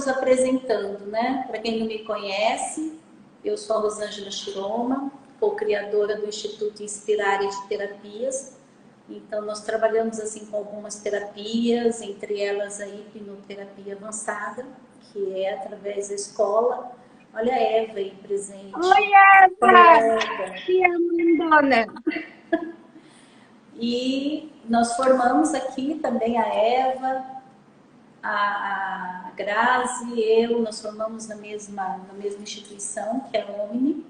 nos apresentando, né? Para quem não me conhece, eu sou a Rosângela Chiroma, co-criadora do Instituto Inspirare de Terapias. Então, nós trabalhamos assim com algumas terapias, entre elas a hipnoterapia avançada, que é através da escola. Olha a Eva aí presente. Oi, Eva! Que lindona! E nós formamos aqui também a Eva, a Grazi, nós formamos na mesma instituição, que é a Omni,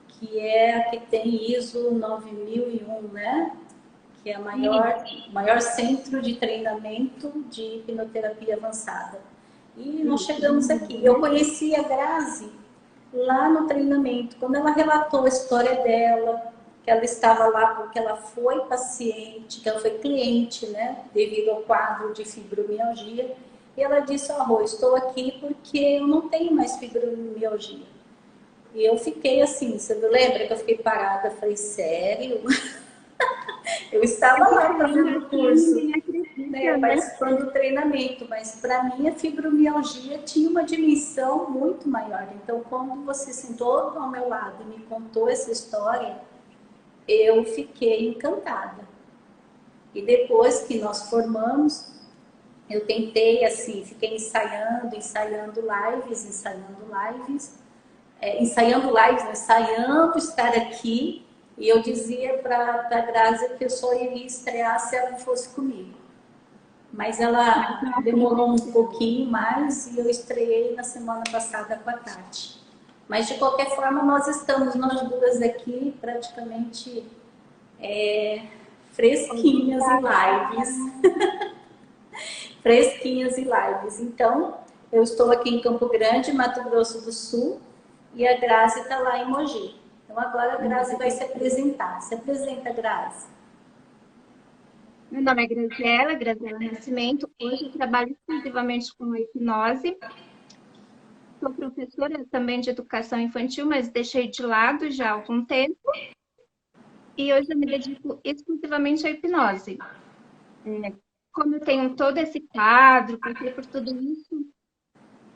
que é a que tem ISO 9001, né? Que é o maior centro de treinamento de hipnoterapia avançada. E nós chegamos aqui. Eu conheci a Grazi lá no treinamento, quando ela relatou a história dela, que ela estava lá porque ela foi paciente, que ela foi cliente, né, devido ao quadro de fibromialgia. E ela disse, Rô, estou aqui porque eu não tenho mais fibromialgia. E eu fiquei assim, você lembra que eu fiquei parada? Eu falei, sério? Eu estava lá fazendo o curso, né, participando do treinamento, mas para mim a fibromialgia tinha uma dimensão muito maior. Então, quando você sentou ao meu lado e me contou essa história, eu fiquei encantada. E depois que nós formamos, eu tentei assim, fiquei ensaiando ensaiando estar aqui. E eu dizia para a Grazi que eu só iria estrear se ela fosse comigo. Mas ela demorou um pouquinho mais e eu estreiei na semana passada com a Tati. Mas de qualquer forma, nós estamos, nós duas aqui, praticamente fresquinhas em lives. Fresquinhas em lives. Então, eu estou aqui em Campo Grande, Mato Grosso do Sul, e a Grazi está lá em Mogi. Então, agora a Grazi vai se apresentar. Se apresenta, Grazi. Meu nome é Graziela Nascimento. Hoje eu trabalho exclusivamente com a hipnose. Sou professora também de educação infantil, mas deixei de lado já há algum tempo. E hoje eu me dedico exclusivamente à hipnose. Como eu tenho todo esse quadro, passei por tudo isso,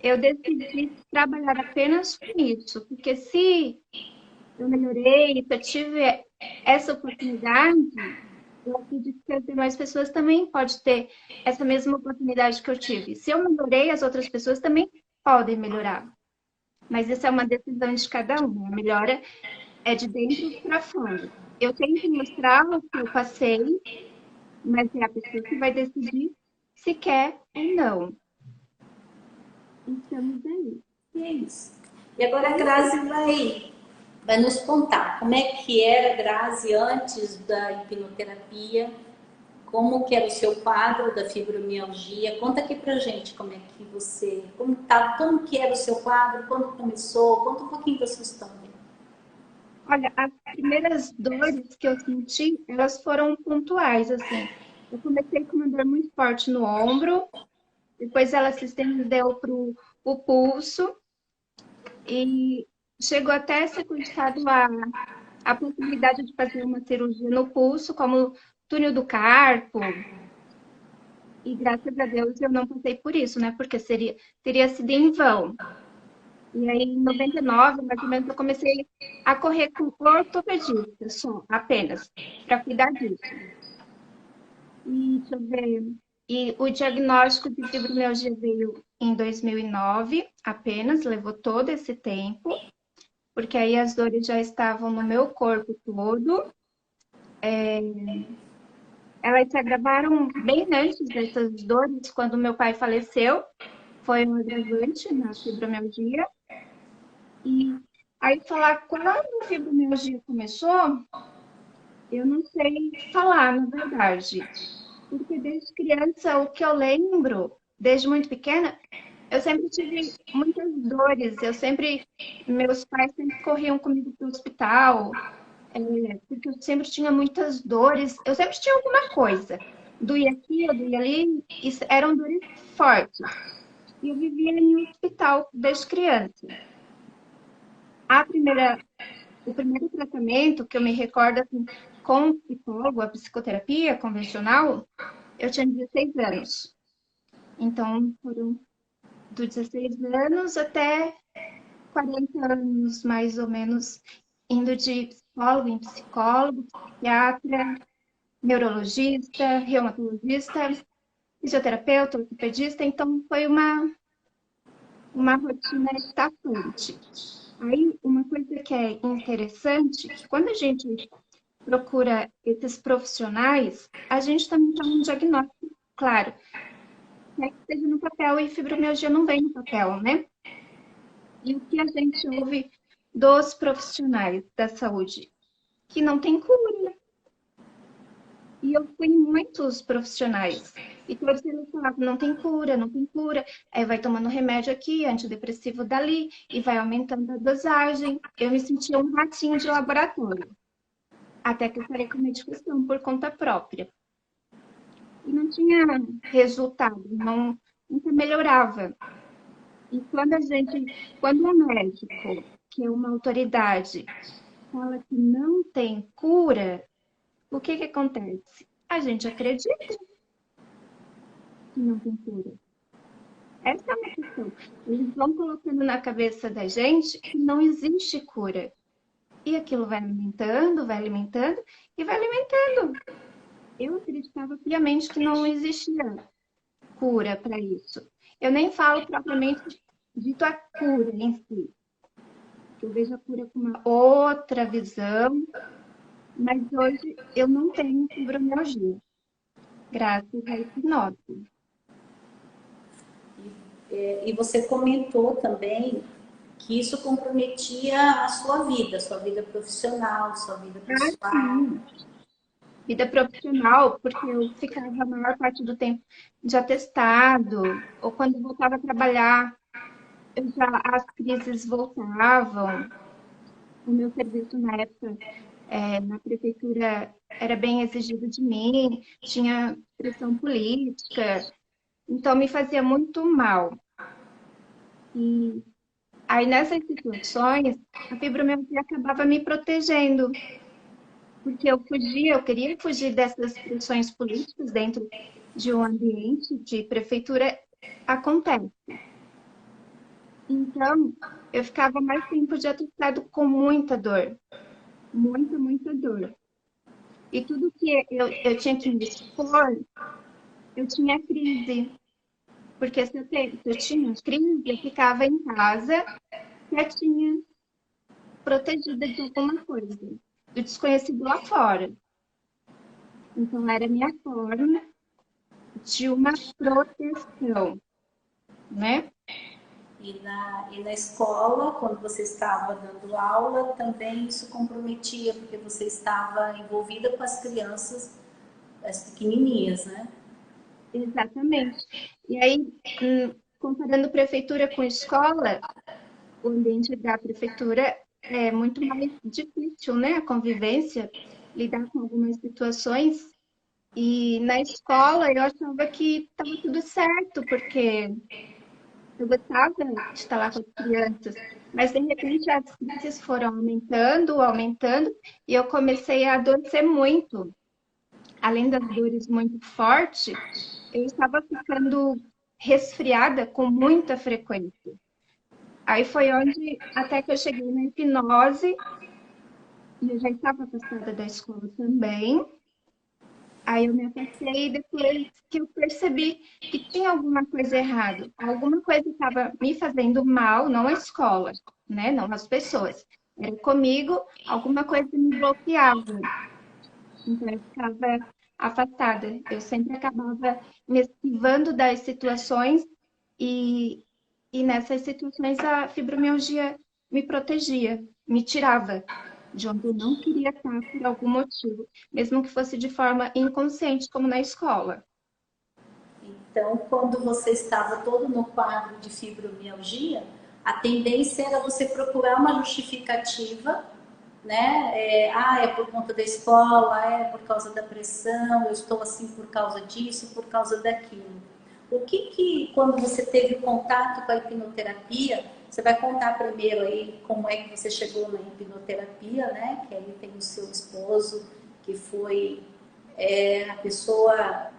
eu decidi trabalhar apenas com isso. Porque se eu melhorei, se eu tive essa oportunidade, eu acredito que as demais pessoas também podem ter essa mesma oportunidade que eu tive. Se eu melhorei, as outras pessoas também podem melhorar. Mas isso é uma decisão de cada um. A melhora é de dentro para fora. Eu tento mostrar o que eu passei, mas é a pessoa que vai decidir se quer ou não. Estamos aí. E é isso. E agora a Grazi vai nos contar como é que era a Grazi antes da hipnoterapia, como que era o seu quadro da fibromialgia. Conta aqui pra gente como é que você, como que era o seu quadro, quando começou, conta um pouquinho da sua história. Olha, as primeiras dores que eu senti, elas foram pontuais, assim. Eu comecei com uma dor muito forte no ombro, depois ela se estendeu para o pulso e chegou até a ser cogitado a possibilidade de fazer uma cirurgia no pulso, como túnel do carpo. E graças a Deus eu não passei por isso, né? Porque teria sido em vão. E aí, em 99, mais ou menos, eu comecei a correr com ortopedista, só, apenas, para cuidar disso. E deixa eu ver. E o diagnóstico de fibromialgia veio em 2009, apenas, levou todo esse tempo, porque aí as dores já estavam no meu corpo todo. Elas se agravaram bem antes dessas dores, quando meu pai faleceu, foi um agravante na fibromialgia. E aí falar quando a fibromialgia começou, eu não sei falar, na verdade. Porque desde criança, o que eu lembro, desde muito pequena, eu sempre tive muitas dores. Meus pais sempre corriam comigo para o hospital, porque eu sempre tinha muitas dores. Eu sempre tinha alguma coisa. Doía aqui, eu doía ali, e eram dores fortes. E eu vivia em um hospital desde criança. O primeiro tratamento que eu me recordo assim, com o psicólogo, a psicoterapia convencional, eu tinha 16 anos. Então, foram dos 16 anos até 40 anos, mais ou menos, indo de psicólogo em psicólogo, psiquiatra, neurologista, reumatologista, fisioterapeuta, ortopedista. Então, foi uma rotina estafante. Aí, uma coisa que é interessante, que quando a gente procura esses profissionais, a gente também faz um diagnóstico, claro, né, que esteja no papel, e fibromialgia não vem no papel, né? E o que a gente ouve dos profissionais da saúde? Que não tem cura. E eu fui em muitos profissionais. E todos eles falavam, não tem cura, não tem cura. Aí vai tomando remédio aqui, antidepressivo dali, e vai aumentando a dosagem. Eu me sentia um ratinho de laboratório. Até que eu parei com a medicação por conta própria. E não tinha resultado, não, nunca melhorava. E quando um médico, que é uma autoridade, fala que não tem cura, o que que acontece? A gente acredita que não tem cura. Essa é uma questão. Eles vão colocando na cabeça da gente que não existe cura. E aquilo vai alimentando e vai alimentando. Eu acreditava piamente que não existia cura para isso. Eu nem falo propriamente dito a cura em si. Eu vejo a cura com uma outra visão, mas hoje eu não tenho fibromialgia, graças à hipnose. E você comentou também que isso comprometia a sua vida profissional, sua vida Ah, pessoal. sim. Vida profissional, porque eu ficava a maior parte do tempo de atestado, ou quando eu voltava a trabalhar, as crises voltavam. O meu serviço na época, na prefeitura, era bem exigido de mim, tinha pressão política, então me fazia muito mal. E aí, nessas situações, a fibromialgia acabava me protegendo, porque eu queria fugir dessas pressões políticas dentro de um ambiente de prefeitura, acontece. Então, eu ficava mais tempo de atestado com muita dor, muita, muita dor. E tudo que eu tinha que me expor, eu tinha crise. Porque se eu tinha crise, eu ficava em casa, quietinha, protegida de alguma coisa, do desconhecido lá fora. Então, era a minha forma de uma proteção, né? E na escola, quando você estava dando aula, também isso comprometia, porque você estava envolvida com as crianças, as pequenininhas, né? Exatamente. E aí, comparando prefeitura com escola, o ambiente da prefeitura é muito mais difícil, né? A convivência, lidar com algumas situações. E na escola eu achava que estava tudo certo, porque eu gostava de estar lá com as crianças. Mas de repente as crises foram aumentando, aumentando, e eu comecei a adoecer muito. Além das dores muito fortes, eu estava ficando resfriada com muita frequência. Aí foi onde até que eu cheguei na hipnose, e eu já estava afastada da escola também. Aí eu me afastei depois que eu percebi que tinha alguma coisa errada. Alguma coisa estava me fazendo mal, não a escola, né? Não as pessoas. Era comigo, alguma coisa me bloqueava. Então eu ficava afastada. Eu sempre acabava me esquivando das situações e, e nessas situações a fibromialgia me protegia, me tirava de onde eu não queria estar por algum motivo, mesmo que fosse de forma inconsciente, como na escola. Então, quando você estava todo no quadro de fibromialgia, a tendência era você procurar uma justificativa, né? É por conta da escola, é por causa da pressão, eu estou assim por causa disso, por causa daquilo. O que quando você teve contato com a hipnoterapia, você vai contar primeiro aí como é que você chegou na hipnoterapia, né? Que aí tem o seu esposo, que foi a pessoa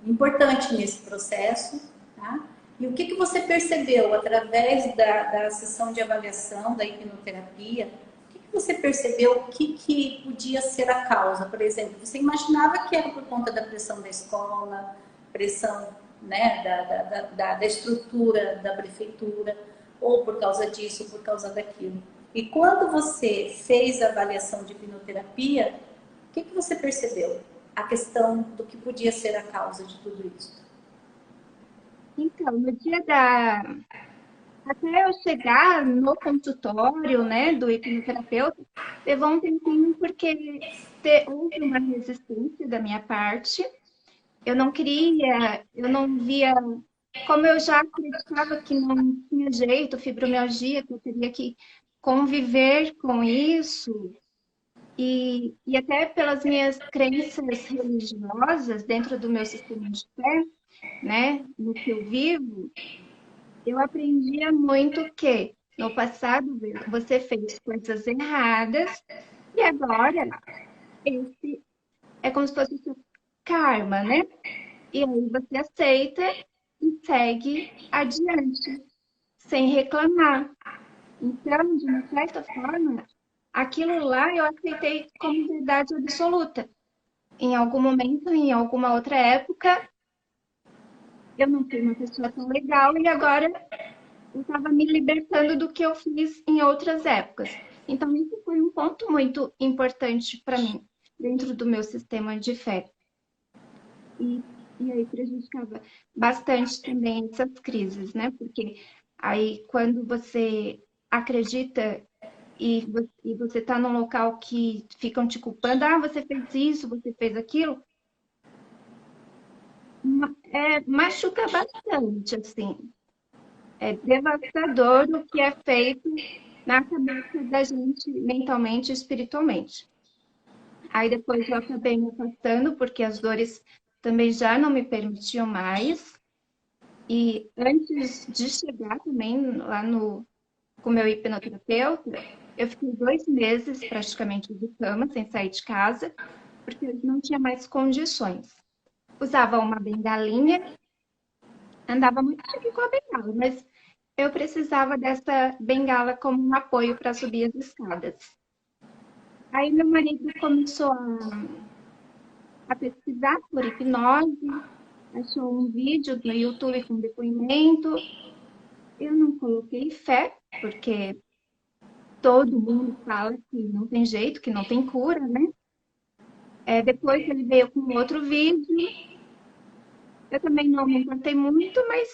importante nesse processo, tá? E o que, que você percebeu através da sessão de avaliação, da hipnoterapia? O que, que você percebeu que podia ser a causa? Por exemplo, você imaginava que era por conta da pressão da escola, pressão, né, da estrutura da prefeitura, ou por causa disso, ou por causa daquilo. E quando você fez a avaliação de hipnoterapia, o que, que você percebeu? A questão do que podia ser a causa de tudo isso. Então, no dia da... Até eu chegar no consultório, né, do hipnoterapeuta, levou um tempinho porque houve uma resistência da minha parte. Eu não queria, eu não via, como eu já acreditava que não tinha jeito, fibromialgia, que eu teria que conviver com isso, e até pelas minhas crenças religiosas dentro do meu sistema de fé, né, no que eu vivo, eu aprendia muito que no passado você fez coisas erradas e agora esse é como se fosse o seu karma, né? E aí você aceita e segue adiante, sem reclamar. Então, de uma certa forma, aquilo lá eu aceitei como verdade absoluta. Em algum momento, em alguma outra época, eu não fui uma pessoa tão legal e agora eu estava me libertando do que eu fiz em outras épocas. Então, isso foi um ponto muito importante para mim, dentro do meu sistema de fé. E, e aí prejudicava bastante também essas crises, né? Porque aí, quando você acredita e você está num local que ficam te culpando, ah, você fez isso, você fez aquilo, machuca bastante, assim. É devastador o que é feito na cabeça da gente mentalmente e espiritualmente. Aí depois eu acabei me afastando porque as dores também já não me permitiam mais. E antes de chegar também lá no com o meu hipnoterapeuta, eu fiquei 2 meses praticamente de cama, sem sair de casa, porque eu não tinha mais condições. Usava uma bengalinha, andava muito chique com a bengala, mas eu precisava dessa bengala como um apoio para subir as escadas. Aí meu marido começou a pesquisar por hipnose, achou um vídeo no YouTube com depoimento. Eu não coloquei fé, porque todo mundo fala que não tem jeito, que não tem cura, né? Depois ele veio com outro vídeo. Eu também não me importei muito, mas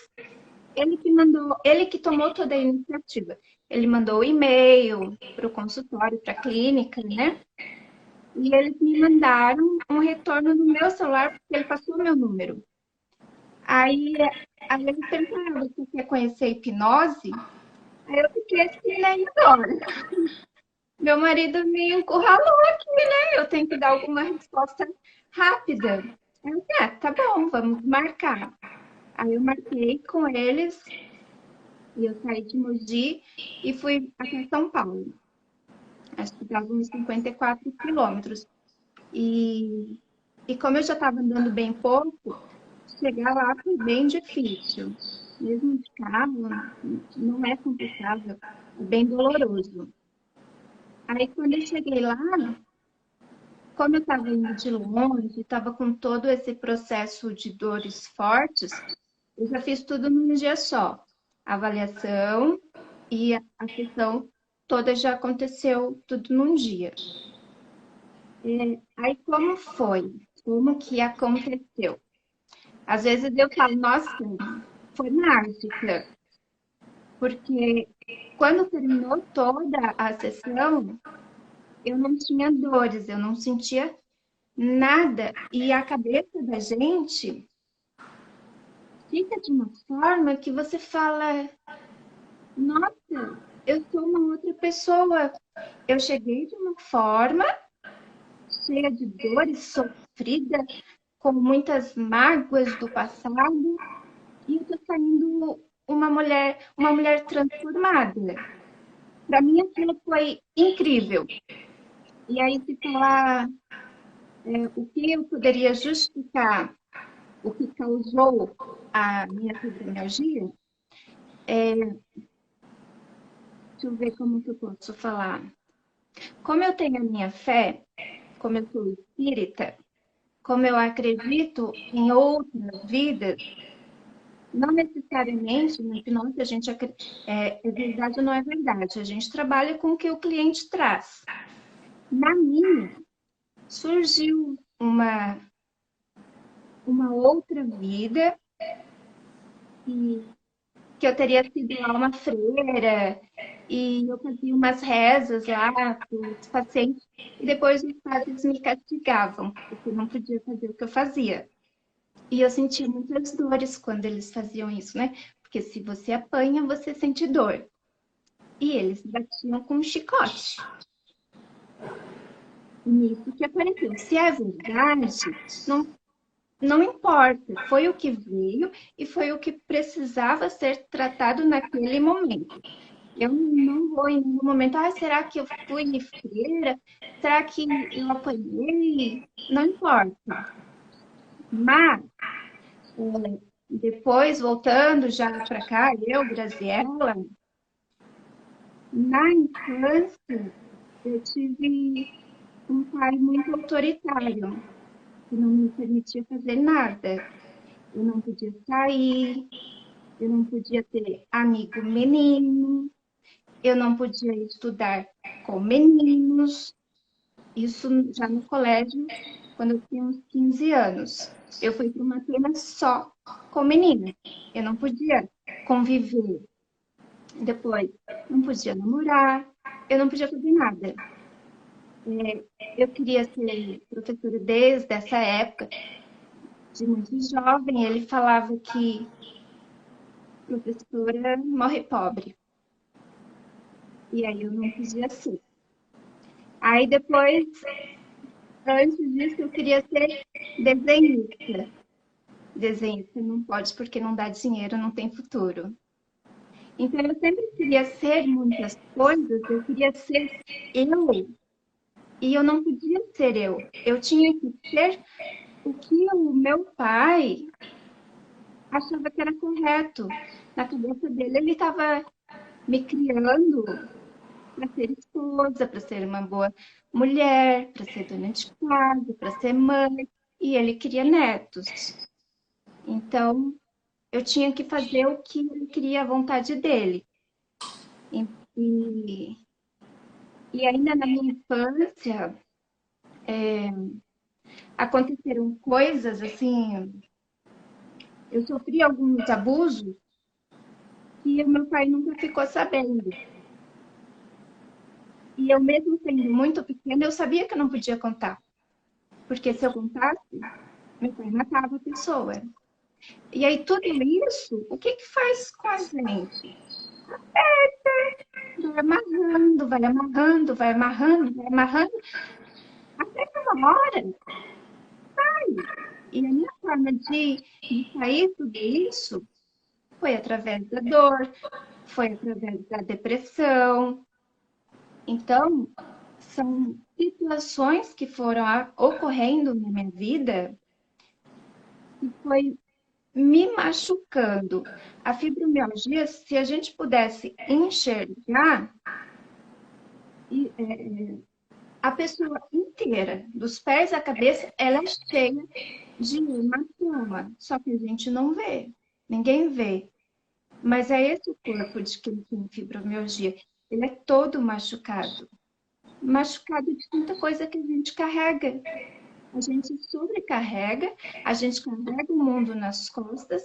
ele que mandou, ele que tomou toda a iniciativa. Ele mandou o e-mail para o consultório, para a clínica, né? E eles me mandaram um retorno no meu celular, porque ele passou o meu número. Aí, aí eles perguntaram, você quer conhecer a hipnose? Aí eu fiquei assim, né? E agora? Meu marido me encurralou aqui, né? Eu tenho que dar alguma resposta rápida. Eu, tá bom, vamos marcar. Aí eu marquei com eles e eu saí de Mogi e fui até São Paulo. Acho que dava uns 54 quilômetros. E, e como eu já estava andando bem pouco, chegar lá foi bem difícil. Mesmo de carro, não é confortável, é bem doloroso. Aí quando eu cheguei lá, como eu estava indo de longe, estava com todo esse processo de dores fortes, eu já fiz tudo num dia só. A avaliação e a sessão toda já aconteceu tudo num dia. Aí como foi? Como que aconteceu? Às vezes eu falo, nossa, foi mágica, porque quando terminou toda a sessão, eu não tinha dores, eu não sentia nada. E a cabeça da gente fica de uma forma que você fala, nossa, eu sou uma outra pessoa. Eu cheguei de uma forma cheia de dores, sofrida, com muitas mágoas do passado, e eu tô saindo uma mulher transformada. Para mim aquilo foi incrível. E aí se falar o que eu poderia justificar o que causou a minha fibromialgia, deixa eu ver como que eu posso falar. Como eu tenho a minha fé, como eu sou espírita, como eu acredito em outras vidas, não necessariamente na hipnose a gente é verdade ou não é verdade. A gente trabalha com o que o cliente traz. Na minha, surgiu uma outra vida e que eu teria sido lá uma freira e eu fazia umas rezas lá para os pacientes e depois os padres me castigavam porque eu não podia fazer o que eu fazia. E eu sentia muitas dores quando eles faziam isso, né? Porque se você apanha, você sente dor. E eles batiam com um chicote. E nisso que apareceu. Se é verdade, não, não importa. Foi o que veio e foi o que precisava ser tratado naquele momento. Eu não vou em nenhum momento, será que eu fui freira? Será que eu apanhei? Não importa. Mas, depois, voltando já para cá, eu, Graziella, na infância, eu tive um pai muito autoritário, que não me permitia fazer nada. Eu não podia sair, eu não podia ter amigo menino, eu não podia estudar com meninos. Isso já no colégio, quando eu tinha uns 15 anos. Eu fui para uma turma só com meninas. Eu não podia conviver. Depois, não podia namorar, eu não podia fazer nada. Eu queria ser professora desde essa época, de muito jovem. Ele falava que professora morre pobre. E aí eu não podia ser. Aí depois, antes disso, eu queria ser desenhista. Desenhista não pode porque não dá dinheiro, não tem futuro. Então eu sempre queria ser muitas coisas, eu queria ser eu. E eu não podia ser eu. Eu tinha que ser o que o meu pai achava que era correto. Na cabeça dele, ele estava me criando para ser esposa, para ser uma boa mulher, para ser dona de casa, para ser mãe. E ele queria netos. Então, eu tinha que fazer o que ele queria, a vontade dele. E, e, e ainda na minha infância, aconteceram coisas assim. Eu sofri alguns abusos que o meu pai nunca ficou sabendo. E eu, mesmo sendo muito pequena, eu sabia que eu não podia contar. Porque se eu contasse, meu pai matava a pessoa. E aí, tudo isso, o que que faz com a gente? Vai amarrando, vai amarrando, vai amarrando, vai amarrando, até que uma hora. E a minha forma de sair tudo isso foi através da dor, foi através da depressão. Então, são situações que foram ocorrendo na minha vida que foi me machucando. A fibromialgia, se a gente pudesse enxergar, a pessoa inteira, dos pés à cabeça, ela é cheia de hematoma, só que a gente não vê, ninguém vê. Mas é esse o corpo de quem tem fibromialgia. Ele é todo machucado. Machucado de tanta coisa que a gente carrega. A gente sobrecarrega, a gente carrega o mundo nas costas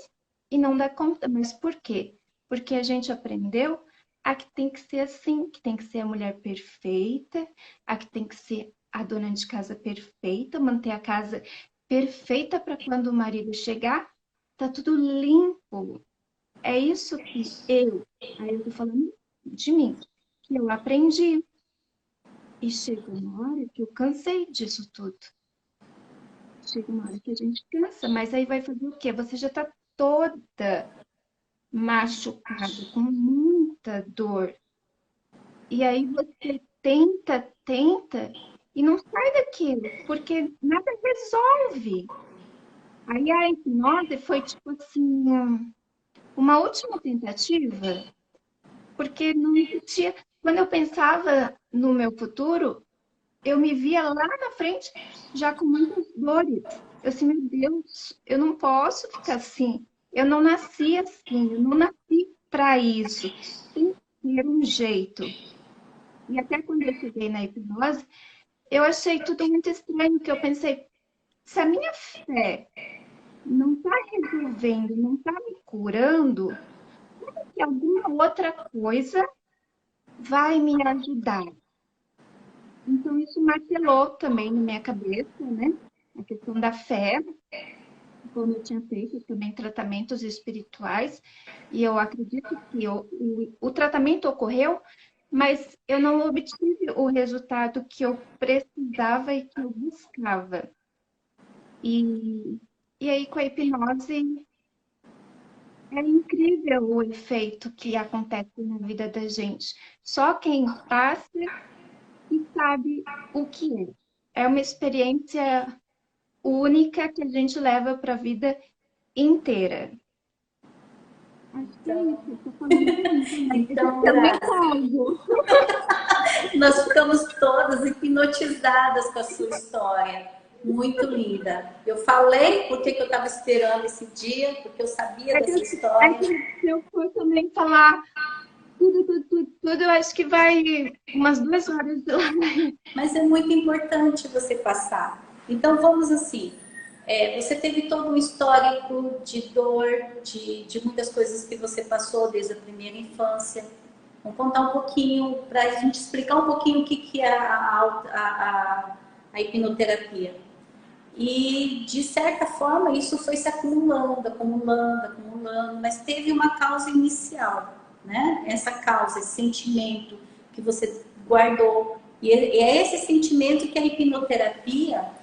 e não dá conta. Mas por quê? Porque a gente aprendeu a que tem que ser assim, que tem que ser a mulher perfeita, a que tem que ser a dona de casa perfeita, manter a casa perfeita para quando o marido chegar, tá tudo limpo. É isso que aí eu tô falando de mim, que eu aprendi. E chegou uma hora que eu cansei disso tudo. Chega uma hora que a gente cansa, mas aí vai fazer o quê? Você já tá toda machucada, com muita dor. E aí você tenta, tenta e não sai daquilo, porque nada resolve. Aí a hipnose foi tipo assim, uma última tentativa, porque não existia. Quando eu pensava no meu futuro, eu me via lá na frente já com muitas dores. Eu assim, meu Deus, eu não posso ficar assim. Eu não nasci assim, eu não nasci para isso. Tem que ter um jeito. E até quando eu cheguei na hipnose, eu achei tudo muito estranho, que eu pensei, se a minha fé não está resolvendo, não está me curando, que alguma outra coisa vai me ajudar. Então, isso martelou também na minha cabeça, né? A questão da fé, como eu tinha feito também tratamentos espirituais, e eu acredito que o tratamento ocorreu, mas eu não obtive o resultado que eu precisava e que eu buscava. E, e aí, com a hipnose, é incrível o efeito que acontece na vida da gente. Só quem passa e sabe o que é. É uma experiência única que a gente leva para a vida inteira. Acho que é isso. Estou falando muito, né? Então, Eu me Grazi, empolgo. nós ficamos todas hipnotizadas com a sua história. Muito linda. Eu falei porque que eu estava esperando esse dia, porque eu sabia É que, dessa é história. que se eu for também falar tudo, eu acho que vai umas 2 horas de lá. Mas é muito importante você passar. Então vamos assim. Você teve todo um histórico de dor, de muitas coisas que você passou desde a primeira infância. Vamos contar um pouquinho, para a gente explicar um pouquinho o que, que é a hipnoterapia. E, de certa forma, isso foi se acumulando, acumulando, acumulando, mas teve uma causa inicial, né? Essa causa, esse sentimento que você guardou. E é esse sentimento que a hipnoterapia,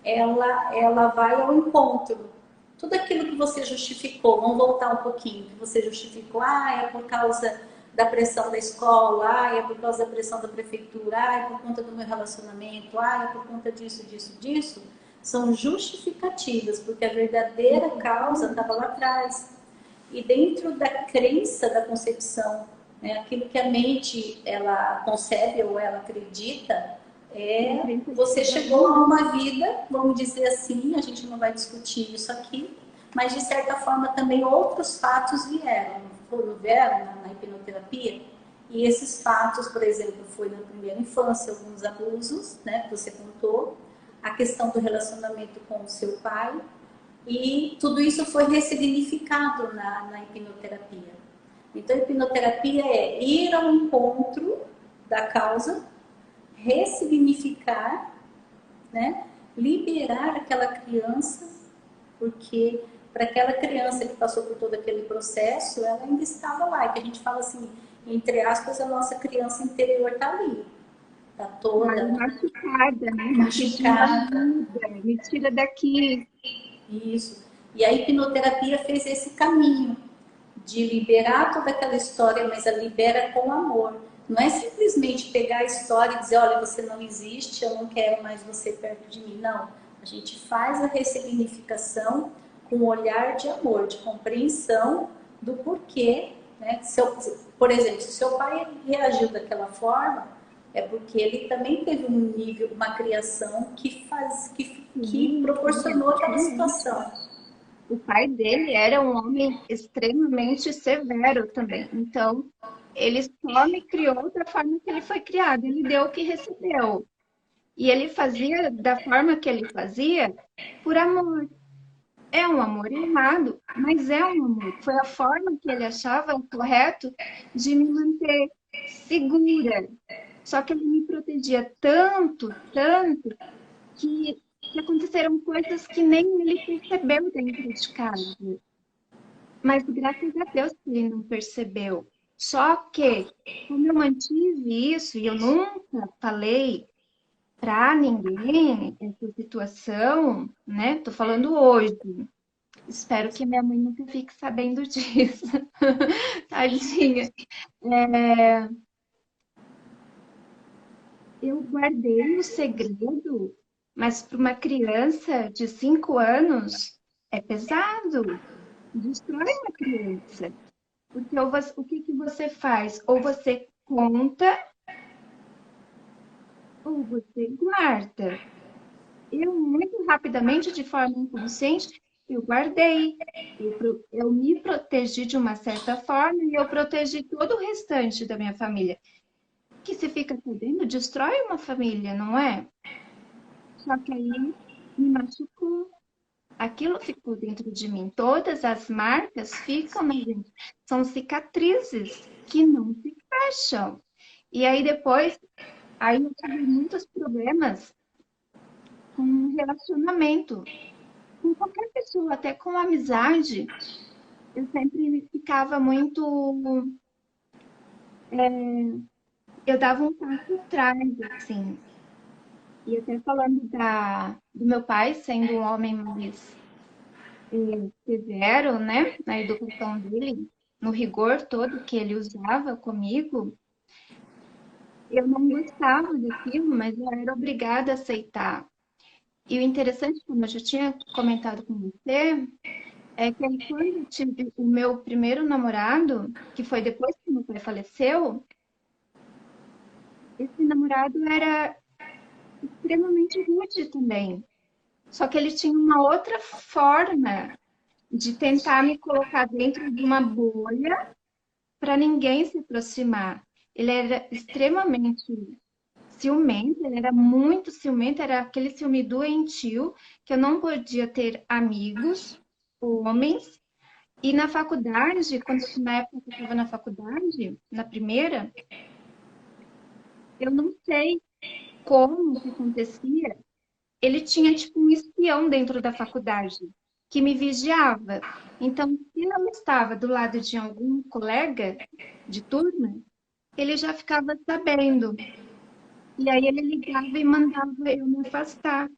ela vai ao encontro. Tudo aquilo que você justificou, vamos voltar um pouquinho, que você justificou, é por causa da pressão da escola, é por causa da pressão da prefeitura, é por conta do meu relacionamento, é por conta disso, disso, disso. São justificativas, porque a verdadeira causa estava lá atrás. E dentro da crença da concepção, né, aquilo que a mente ela concebe ou ela acredita, você chegou a uma vida, vamos dizer assim, a gente não vai discutir isso aqui, mas de certa forma também outros fatos vieram na hipnoterapia. E esses fatos, por exemplo, foi na primeira infância, alguns abusos, né, que você contou, a questão do relacionamento com o seu pai, e tudo isso foi ressignificado na hipnoterapia. Então, a hipnoterapia é ir ao encontro da causa, ressignificar, né? Liberar aquela criança, porque para aquela criança que passou por todo aquele processo, ela ainda estava lá. E que a gente fala assim, entre aspas, a nossa criança interior está ali. Está toda Machucada, né? Pedindo machucada. ajuda, me tira daqui. Isso. E a hipnoterapia fez esse caminho de liberar toda aquela história, mas a libera com amor. Não é simplesmente pegar a história e dizer, olha, você não existe, eu não quero mais você perto de mim. Não. A gente faz a ressignificação com um olhar de amor, de compreensão do porquê. Né? Por exemplo, se seu pai reagiu daquela forma, é porque ele também teve um nível, uma criação que Sim, proporcionou aquela sim. situação. O pai dele era um homem extremamente severo também. Então, ele só me criou da forma que ele foi criado. Ele deu o que recebeu. E ele fazia da forma que ele fazia por amor. É um amor errado, mas é um amor. Foi a forma que ele achava correto de me manter segura. Só que ele me protegia tanto, tanto, que aconteceram coisas que nem ele percebeu dentro de casa. Mas graças a Deus que ele não percebeu. Só que, como eu mantive isso e eu nunca falei para ninguém essa situação, né? Tô falando hoje. Espero que minha mãe nunca fique sabendo disso. Tadinha. É, eu guardei o segredo, mas para uma criança de 5 anos, é pesado, destrói uma criança. Porque o que que você faz? Ou você conta, ou você guarda. Eu, muito rapidamente, de forma inconsciente, eu guardei. Eu me protegi de uma certa forma e eu protegi todo o restante da minha família. Que se fica sabendo, destrói uma família, não é? Só que aí me machucou. Aquilo ficou dentro de mim. Todas as marcas ficam na gente. São cicatrizes que não se fecham. E aí depois, aí eu tive muitos problemas com relacionamento. Com qualquer pessoa, até com amizade, eu sempre ficava muito. Eu dava um passo atrás, assim. E até falando do meu pai sendo um homem mais severo, né, na educação dele, no rigor todo que ele usava comigo, eu não gostava daquilo, mas eu era obrigada a aceitar. E o interessante, como eu já tinha comentado com você, é que aí quando eu tive o meu primeiro namorado, que foi depois que meu pai faleceu, esse namorado era extremamente rude também. Só que ele tinha uma outra forma de tentar me colocar dentro de uma bolha para ninguém se aproximar. Ele era extremamente ciumento, ele era muito ciumento, era aquele ciúme doentio, que eu não podia ter amigos, homens. E na faculdade, na época que eu estava na faculdade, na primeira, eu não sei como que acontecia, ele tinha tipo um espião dentro da faculdade que me vigiava. Então, se eu estava do lado de algum colega de turma, ele já ficava sabendo. E aí ele ligava e mandava eu me afastar.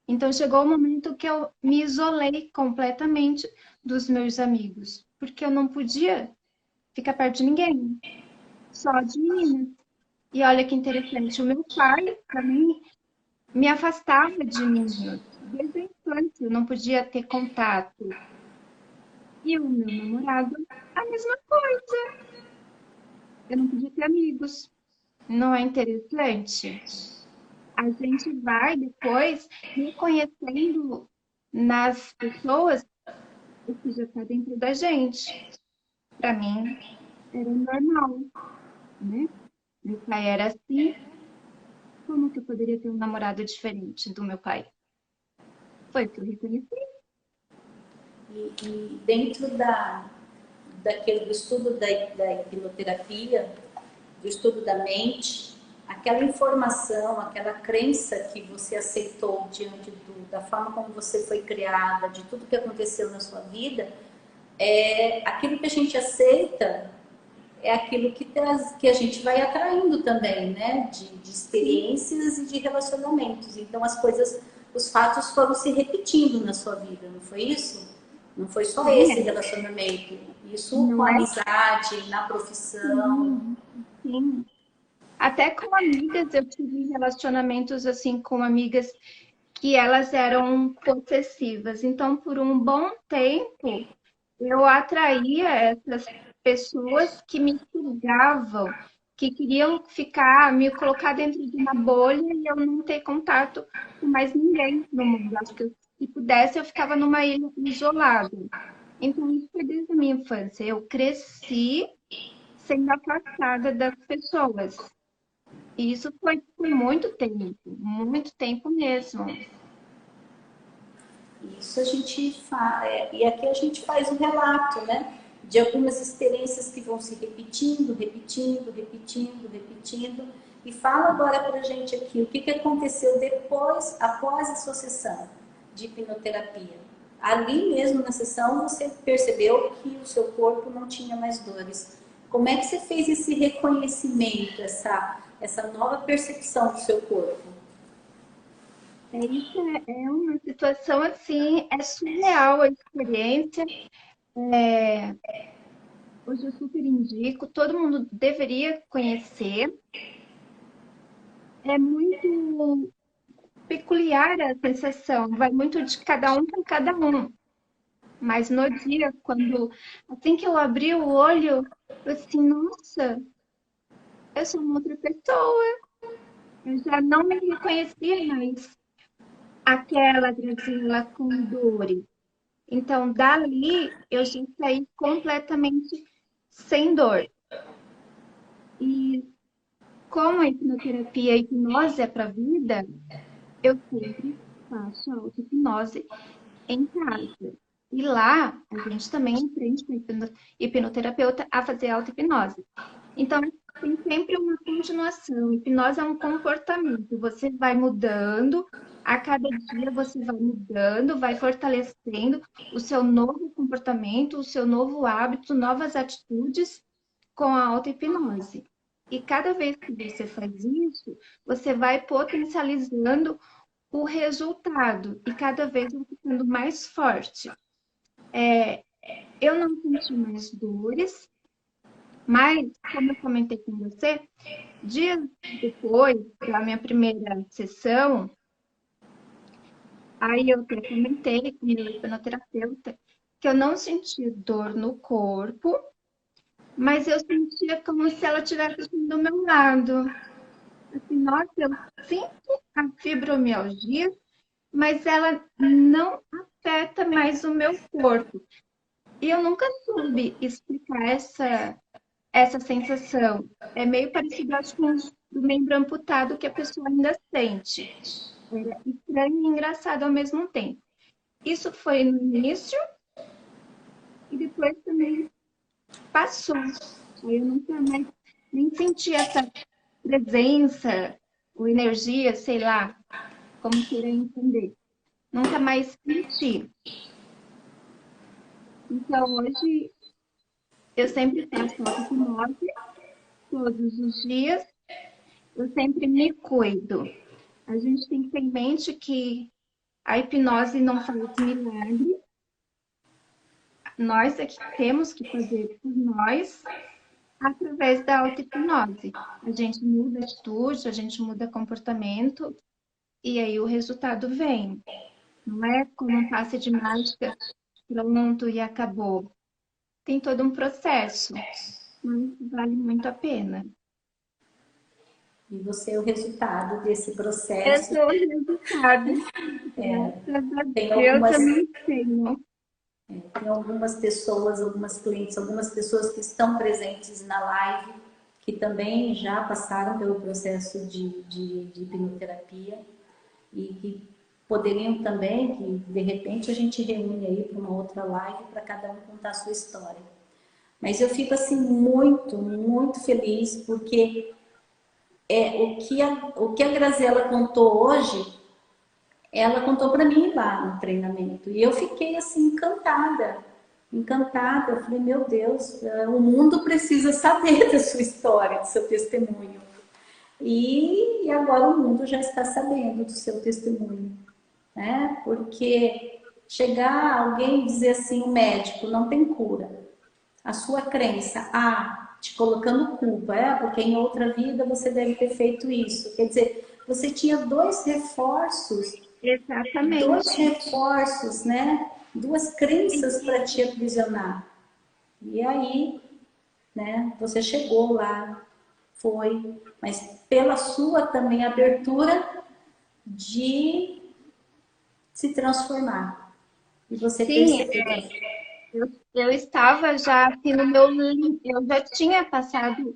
Então chegou o momento que eu me isolei completamente dos meus amigos, porque eu não podia ficar perto de ninguém, só de meninas. E olha que interessante, o meu pai também me afastava de meninos. Desde a infância eu não podia ter contato. E o meu namorado, a mesma coisa. Eu não podia ter amigos. Não é interessante? A gente vai depois reconhecendo nas pessoas o que já está dentro da gente. Para mim, era normal, né? Meu pai era assim, como que eu poderia ter um namorado diferente do meu pai? Foi o que eu reconheci. E dentro do estudo da hipnoterapia, do estudo da mente, aquela informação, aquela crença que você aceitou diante da forma como você foi criada, de tudo que aconteceu na sua vida, aquilo que a gente aceita é aquilo que a gente vai atraindo também, né? De experiências e de relacionamentos. Então as coisas, os fatos foram se repetindo na sua vida, não foi isso? Não foi só esse Sim, relacionamento. Isso com não a é? amizade, na profissão. Sim, sim. Até com amigas, eu tive relacionamentos assim com amigas que elas eram possessivas. Então, por um bom tempo, eu atraía essas pessoas que me sugavam, que queriam ficar, me colocar dentro de uma bolha e eu não ter contato com mais ninguém no mundo. Acho que se pudesse, eu ficava numa ilha isolada. Então, isso foi desde a minha infância. Eu cresci sendo afastada das pessoas. E isso foi por muito tempo mesmo. Isso a gente faz, e aqui a gente faz um relato, né? De algumas experiências que vão se repetindo, repetindo, repetindo, repetindo. E fala agora pra gente aqui o que, que aconteceu depois, após a sua sessão de hipnoterapia. Ali mesmo na sessão você percebeu que o seu corpo não tinha mais dores. Como é que você fez esse reconhecimento, essa nova percepção do seu corpo? Isso é uma situação assim, é surreal a experiência. É, hoje eu super indico, todo mundo deveria conhecer. É muito peculiar a sensação, vai muito de cada um para cada um. Mas no dia, assim que eu abri o olho, eu assim, nossa, eu sou uma outra pessoa. Eu já não me reconhecia mais aquela Graziela com dores. Então, dali, eu já saí completamente sem dor. E como a hipnoterapia, a hipnose é para a vida, eu sempre faço a auto-hipnose em casa. E lá, a gente também aprende com o hipnoterapeuta a fazer auto-hipnose. Então, tem sempre uma continuação. Hipnose é um comportamento. Você vai mudando, a cada dia você vai mudando, vai fortalecendo o seu novo comportamento, o seu novo hábito, novas atitudes com a auto-hipnose. E cada vez que você faz isso, você vai potencializando o resultado e cada vez vai ficando mais forte. Eu não senti mais dores, mas, como eu comentei com você, dias depois da minha primeira sessão, aí eu até comentei com o meu hipnoterapeuta que eu não sentia dor no corpo, mas eu sentia como se ela estivesse assim do meu lado. Assim, nossa, eu sinto a fibromialgia, mas ela não afeta mais o meu corpo. E eu nunca soube explicar essa sensação. É meio parecido, acho, com o membro amputado que a pessoa ainda sente. É estranho e engraçado ao mesmo tempo. Isso foi no início e depois também passou. Aí eu nunca mais nem senti essa presença, ou energia, sei lá, como queira entender. Nunca mais senti. Então, hoje, eu sempre faço auto-hipnose todos os dias. Eu sempre me cuido. A gente tem que ter em mente que a hipnose não faz milagre. Nós é que temos que fazer por nós através da auto-hipnose. A gente muda atitude, a gente muda comportamento e aí o resultado vem. Não é como um passe de mágica, pronto e acabou. Tem todo um processo, mas vale muito a pena. E você é o resultado desse Eu processo. sou o resultado. Graças a Tem Deus algumas, eu não tenho. tem algumas pessoas, algumas clientes, algumas pessoas que estão presentes na live, que também já passaram pelo processo de hipnoterapia e que poderiam também, que de repente a gente reúne aí para uma outra live para cada um contar a sua história. Mas eu fico assim muito, muito feliz porque o que a Graziela contou hoje, ela contou para mim lá no treinamento. E eu fiquei assim encantada, encantada. Eu falei, meu Deus, o mundo precisa saber da sua história, do seu testemunho. E agora o mundo já está sabendo do seu testemunho, né? Porque chegar alguém e dizer assim, o médico não tem cura, a sua crença, te colocando culpa, porque em outra vida você deve ter feito isso. Quer dizer, você tinha dois Exatamente. reforços, né? Duas crenças para te aprisionar. E aí, né? Você chegou lá, foi, mas pela sua também abertura de se transformar. E você Sim, percebeu. eu estava já assim no meu limite, eu já tinha passado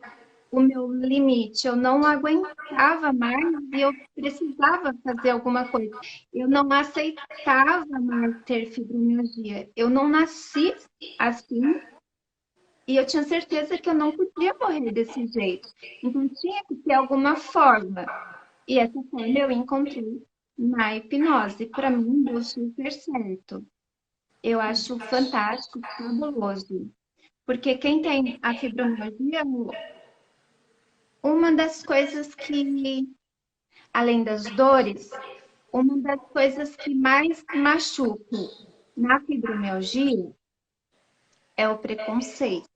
o meu limite, eu não aguentava mais e eu precisava fazer alguma coisa. Eu não aceitava mais ter fibromialgia. Eu não nasci assim e eu tinha certeza que eu não podia morrer desse jeito. Então tinha que ter alguma forma. E essa forma eu encontrei na hipnose. Para mim deu super certo. Eu acho fantástico, fabuloso. Porque quem tem a fibromialgia, uma das coisas que, além das dores, uma das coisas que mais machuca na fibromialgia é o preconceito.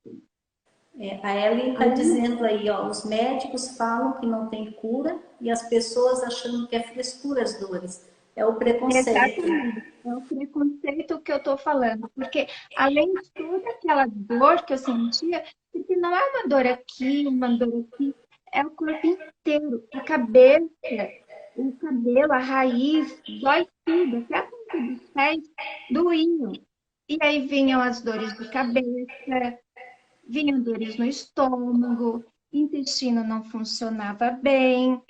A Ellen está dizendo aí, ó, os médicos falam que não tem cura e as pessoas achando que é frescura as dores. É o preconceito. Exatamente. É o preconceito que eu estou falando, porque além de toda aquela dor que eu sentia, porque não é uma dor aqui, é o corpo inteiro, a cabeça, o cabelo, a raiz, dói tudo, até a ponta dos pés doíam. E aí vinham as dores de cabeça, vinham dores no estômago, intestino não funcionava bem,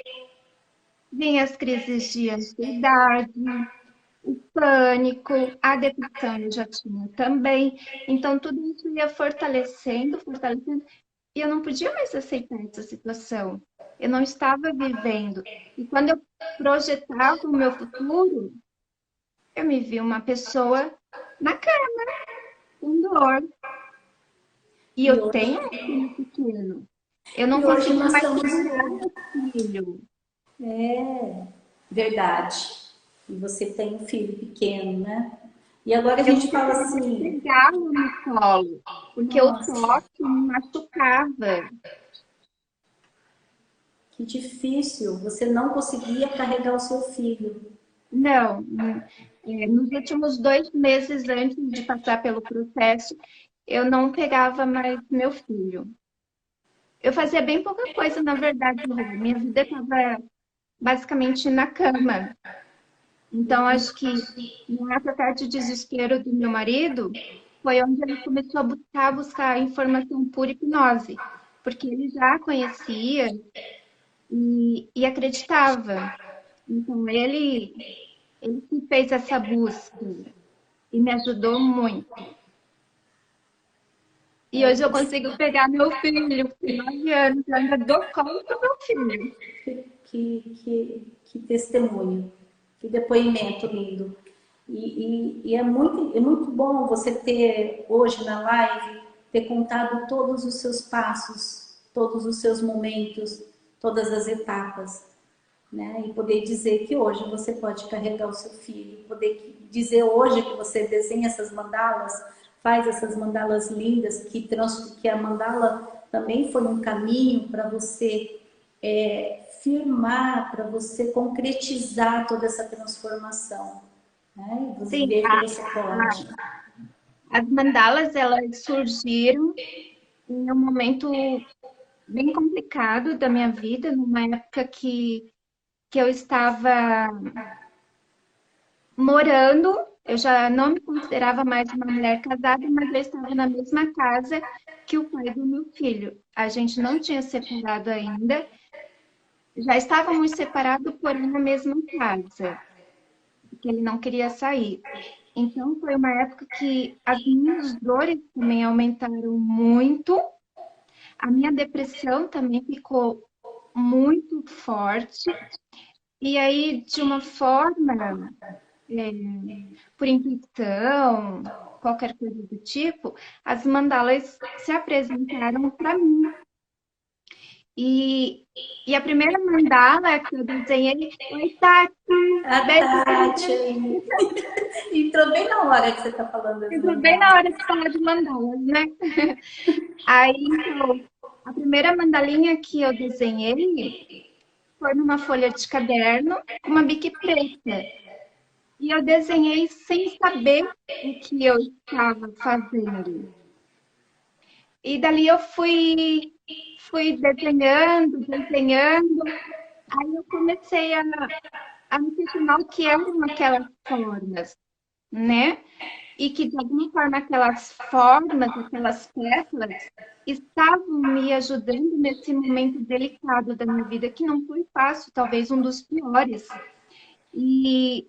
vinham as crises de ansiedade, o pânico, a depressão eu já tinha também. Então, tudo isso ia fortalecendo, fortalecendo, e eu não podia mais aceitar essa situação. Eu não estava vivendo. E quando eu projetava o meu futuro, eu me vi uma pessoa na cama, com dor. E E eu hoje, tenho um filho pequeno. Eu não e hoje conseguia nós mais estamos. segurar meu filho. É verdade. E você tem um filho pequeno, né? E agora a Eu gente não fala conseguia mais assim, pegá-lo no colo, porque o nossa, toque me machucava. que difícil, você não conseguia carregar o seu filho. Não, nos últimos 2 meses antes de passar pelo processo, eu não pegava mais meu filho. Eu fazia bem pouca coisa, na verdade, Rô. Minha vida estava basicamente na cama. Então, acho que nessa parte de desespero do meu marido, foi onde ele começou a buscar informação por hipnose, porque ele já conhecia e acreditava. Então, ele que fez essa busca e me ajudou muito. E É, hoje eu consigo pegar meu filho, com 9 anos, eu ainda dou conta do meu filho. que testemunho, que depoimento lindo. E é muito bom você ter hoje na live, ter contado todos os seus passos, todos os seus momentos, todas as etapas, né? E poder dizer que hoje você pode carregar o seu filho, poder dizer hoje que você desenha essas mandalas, faz essas mandalas lindas, que a mandala também foi um caminho para você firmar, para você concretizar toda essa transformação, né? E você Sim, ver que você pode. as mandalas, elas surgiram em um momento bem complicado da minha vida, numa época que eu estava morando, eu já não me considerava mais uma mulher casada, mas eu estava na mesma casa que o pai do meu filho. A gente não tinha separado ainda, já estávamos separados, porém na mesma casa, porque ele não queria sair. Então foi uma época que as minhas dores também aumentaram muito, a minha depressão também ficou muito forte, e aí, de uma forma é, por intuição, qualquer coisa do tipo, as mandalas se apresentaram para mim. E, e a primeira mandala que eu desenhei, oi, Tati, A beijo pra Tati você. aí. Entrou bem na hora que você está falando das Ficou bem na mandalas. hora de falar de mandalas, né? Aí, então, a primeira mandalinha que eu desenhei foi numa folha de caderno com uma bique preta. E eu desenhei sem saber o que eu estava fazendo. E dali eu fui desenhando, desenhando. Aí eu comecei a me questionar o que eram aquelas formas, né? E que de alguma forma aquelas formas, aquelas pétalas, estavam me ajudando nesse momento delicado da minha vida, que não foi fácil, talvez um dos piores. E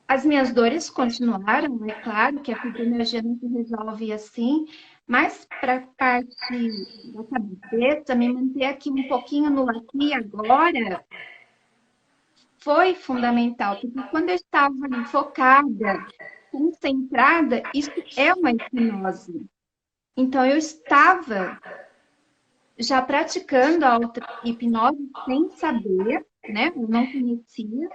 as minhas dores continuaram, é claro que a fibromialgia não se resolve assim, mas para a parte da cabeça, me manter aqui um pouquinho no aqui e agora foi fundamental, porque quando eu estava ali focada, concentrada, isso é uma hipnose. Então, eu estava já praticando a auto-hipnose sem saber, né? Eu não conhecia,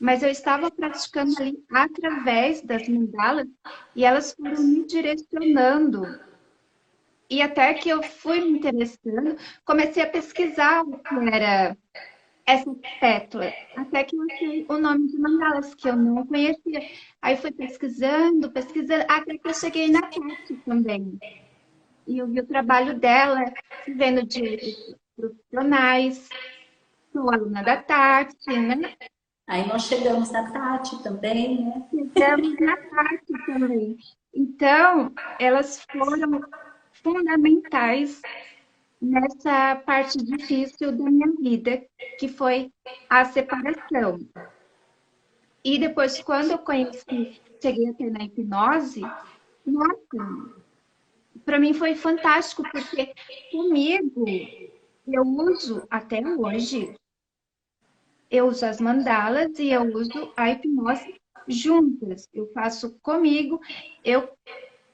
mas eu estava praticando ali através das mandalas e elas foram me direcionando. E até que eu fui me interessando, comecei a pesquisar o que era essa pétala, até que eu achei o nome de mandalas, que eu não conhecia. Aí fui pesquisando, pesquisando, até que eu cheguei na Tati também. E eu vi o trabalho dela, vendo de outros profissionais, sou aluna da Tati, né? Aí nós chegamos na Tati também, né? Chegamos na Tati também. Então, elas foram fundamentais nessa parte difícil da minha vida, que foi a separação. E depois, quando eu conheci, cheguei até na hipnose, nossa, para mim foi fantástico, porque comigo, eu uso até hoje, eu uso as mandalas e eu uso a hipnose juntas. Eu faço comigo, eu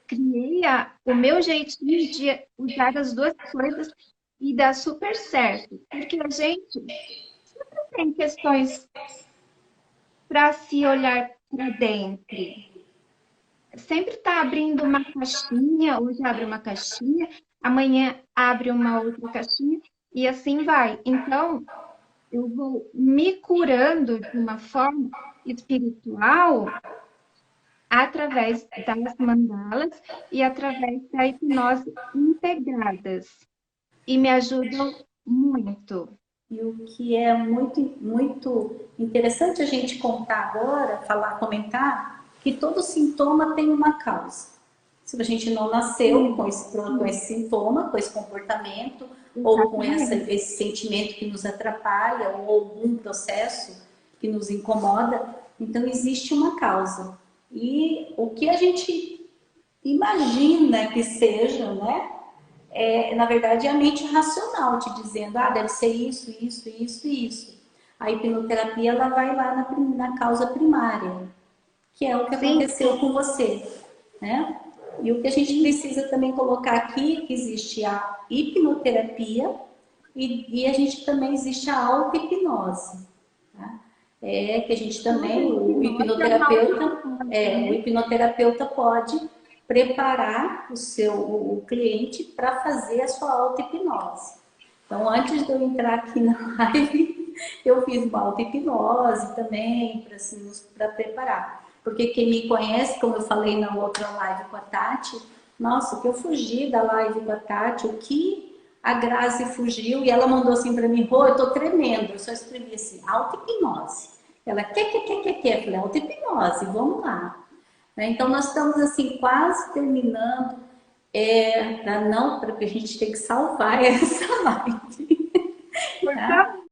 criei o meu jeitinho de usar as duas coisas e dá super certo. Porque a gente tem questões para se olhar para dentro. Sempre está abrindo uma caixinha, hoje abre uma caixinha, amanhã abre uma outra caixinha e assim vai. Então, eu vou me curando de uma forma espiritual através das mandalas e através da hipnose integradas. E me ajudam muito. E o que é muito, muito interessante a gente contar agora, falar, comentar, que todo sintoma tem uma causa. Se a gente não nasceu com esse sintoma, com esse comportamento, ou com esse sentimento que nos atrapalha, ou algum processo que nos incomoda, então existe uma causa. E o que a gente imagina que seja, né? Na verdade, é a mente racional te dizendo, deve ser isso, isso, isso e isso. A hipnoterapia, ela vai lá na causa primária, que é o que aconteceu com você, né? E o que a gente precisa também colocar aqui, que existe a hipnoterapia e a gente também existe a auto-hipnose. Tá? Que a gente também, o hipnoterapeuta pode preparar o cliente para fazer a sua auto-hipnose. Então, antes de eu entrar aqui na live, eu fiz uma auto-hipnose também, para assim, preparar. Porque quem me conhece, como eu falei na outra live com a Tati, nossa, que eu fugi da live com a Tati, o que a Grazi fugiu, e ela mandou assim para mim, Rô, eu tô tremendo, eu só escrevi assim, auto-hipnose. Ela, quer, eu falei, auto-hipnose, vamos lá. Então, nós estamos assim, quase terminando, porque a gente tem que salvar essa live. Tá?